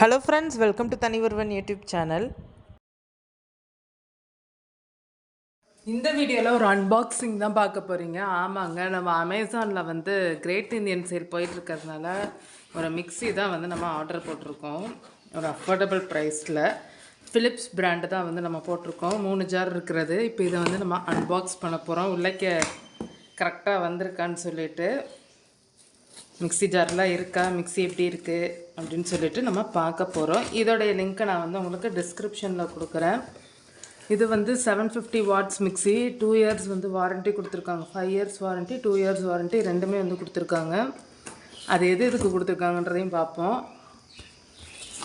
Hello friends, welcome to Thanivarvan YouTube channel. இந்த வீடியோவில் ஒரு அன்பாக்சிங் தான் பார்க்க போகிறீங்க. ஆமாங்க, நம்ம அமேசானில் வந்து கிரேட் இந்தியன் சேல் போயிட்டுருக்கிறதுனால ஒரு மிக்ஸி தான் வந்து நம்ம ஆர்டர் போட்டிருக்கோம். ஒரு அஃபோர்டபுள் ப்ரைஸில் ஃபிலிப்ஸ் பிராண்டு தான் வந்து நம்ம போட்டிருக்கோம். 3 ஜார் இருக்கிறது. இப்போ இதை வந்து நம்ம அன்பாக்ஸ் பண்ண போகிறோம். உள்ளே கரெக்டாக வந்திருக்கான்னு சொல்லிட்டு மிக்ஸி ஜார்லாம் இருக்கா, மிக்ஸி எப்படி இருக்குது அப்படின்னு சொல்லிட்டு நம்ம பார்க்க போகிறோம். இதோடைய லிங்க்கை நான் வந்து உங்களுக்கு டிஸ்கிரிப்ஷனில் கொடுக்குறேன். இது வந்து 750 வாட்ஸ் மிக்ஸி. 2 இயர்ஸ் வந்து வாரண்ட்டி கொடுத்துருக்காங்க. 5 இயர்ஸ் வாரண்ட்டி, 2 இயர்ஸ் வாரண்ட்டி ரெண்டுமே வந்து கொடுத்துருக்காங்க. அது எது எதுக்கு கொடுத்துருக்காங்கன்றதையும் பார்ப்போம்.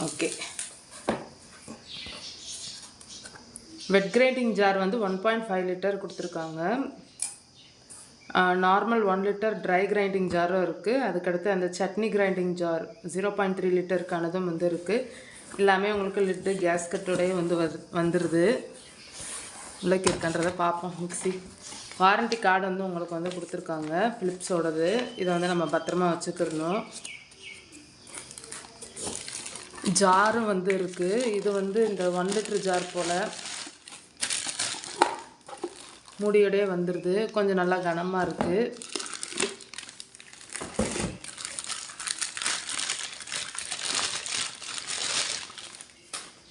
ஓகே, வெட் கிரைண்டிங் ஜார் வந்து 1.5 லிட்டர் கொடுத்துருக்காங்க. நார்மல் 1 லிட்டர் ட்ரை கிரைண்டிங் ஜாரும் இருக்குது. அதுக்கடுத்து அந்த சட்னி கிரைண்டிங் ஜார் 0.3 லிட்டருக்கானதும் வந்து இருக்குது. எல்லாமே உங்களுக்கு லிட்டு கேஸ்கட்டோடையே வந்து வந்துடுது. உள்ளே இருக்கின்றதை பார்ப்போம். மிக்ஸி வாரண்ட்டி கார்டு வந்து உங்களுக்கு வந்து கொடுத்துருக்காங்க, ஃபிலிப்ஸோடது. இதை வந்து நம்ம பத்திரமா வச்சுக்கிறணும். ஜாரும் வந்து இருக்குது. இது வந்து இந்த 1 லிட்டர் ஜார் போல் மூடியோடையே வந்துடுது. கொஞ்சம் நல்லா கனமாக இருக்குது.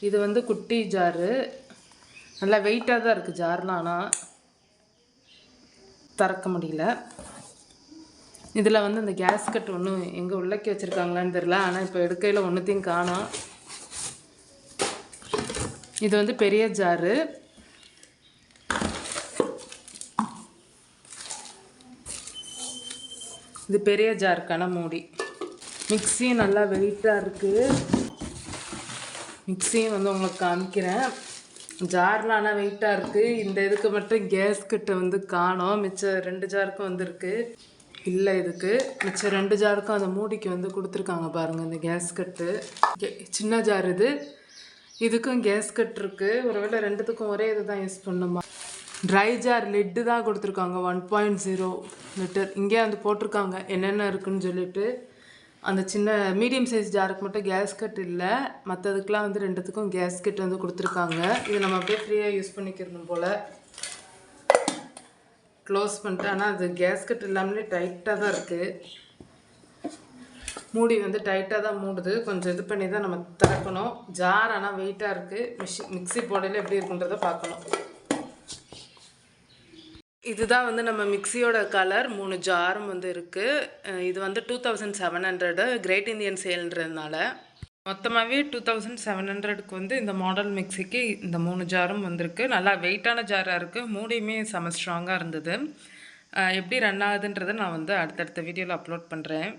இது வந்து குட்டி ஜாரு, நல்லா வெயிட்டாக தான் இருக்குது ஜார்லாம். ஆனால் திறக்க முடியல. இதில் வந்து இந்த கேஸ்கட் ஒன்று எங்கே உள்ளக்கி வச்சுருக்காங்களான்னு தெரில. ஆனால் இப்போ எடுக்கையில் ஒன்றுத்தையும் காணோம். இது வந்து பெரிய ஜாரு. இது பெரிய ஜாருக்கான மூடி. மிக்ஸியும் நல்லா வெயிட்டாக இருக்குது. மிக்ஸியும் வந்து உங்களுக்கு காமிக்கிறேன். ஜார்லாம் ஆனால் வெயிட்டாக இருக்குது. இந்த இதுக்கு மட்டும் கேஸ்கட்டை வந்து காணோம். மிச்சம் 2 ஜாருக்கும் வந்துருக்கு. இல்லை, இதுக்கு மிச்சம் 2 ஜாருக்கும் அந்த மூடிக்கு வந்து கொடுத்துருக்காங்க பாருங்கள். இந்த கேஸ்கட்டு சின்ன ஜார் இது. இதுக்கும் கேஸ்கட் இருக்குது. ஒருவேளை ரெண்டுத்துக்கும் ஒரே இது தான் யூஸ் பண்ணுமா. ட்ரை ஜார் லிட்டு தான் கொடுத்துருக்காங்க, 1.0 லிட்டர். இங்கே வந்து போட்டிருக்காங்க என்னென்ன இருக்குதுன்னு சொல்லிட்டு. அந்த சின்ன மீடியம் சைஸ் ஜாருக்கு மட்டும் கேஸ்கட் இல்லை, மற்றதுக்கெலாம் வந்து ரெண்டுத்துக்கும் கேஸ்கட் வந்து கொடுத்துருக்காங்க. இது நம்ம அப்படியே ஃப்ரீயாக யூஸ் பண்ணிக்கிறணும் போல். க்ளோஸ் பண்ணிட்டு, ஆனால் அது கேஸ்கட் இல்லாமலே டைட்டாக தான் இருக்குது. மூடி வந்து டைட்டாக தான் மூடுது. கொஞ்சம் இது பண்ணி தான் நம்ம திறக்கணும். ஜார் ஆனால் வெயிட்டாக இருக்குது. மிக்ஸி போடையில் எப்படி இருக்குன்றதை பார்க்கணும். இதுதான் வந்து நம்ம மிக்ஸியோட கலர். 3 ஜாரும் வந்து இருக்குது. இது வந்து 2700 கிரேட் இந்தியன் சேல்ன்றதுனால மொத்தமாகவே 2700க்கு வந்து இந்த மாடல் மிக்ஸிக்கு இந்த 3 ஜாரும் வந்திருக்கு. நல்லா வெயிட்டான ஜாராக இருக்குது. மூடியுமே செம ஸ்ட்ராங்காக இருந்தது. எப்படி ரன் ஆகுதுன்றதை நான் வந்து அடுத்தடுத்த வீடியோவில் அப்லோட் பண்ணுறேன்.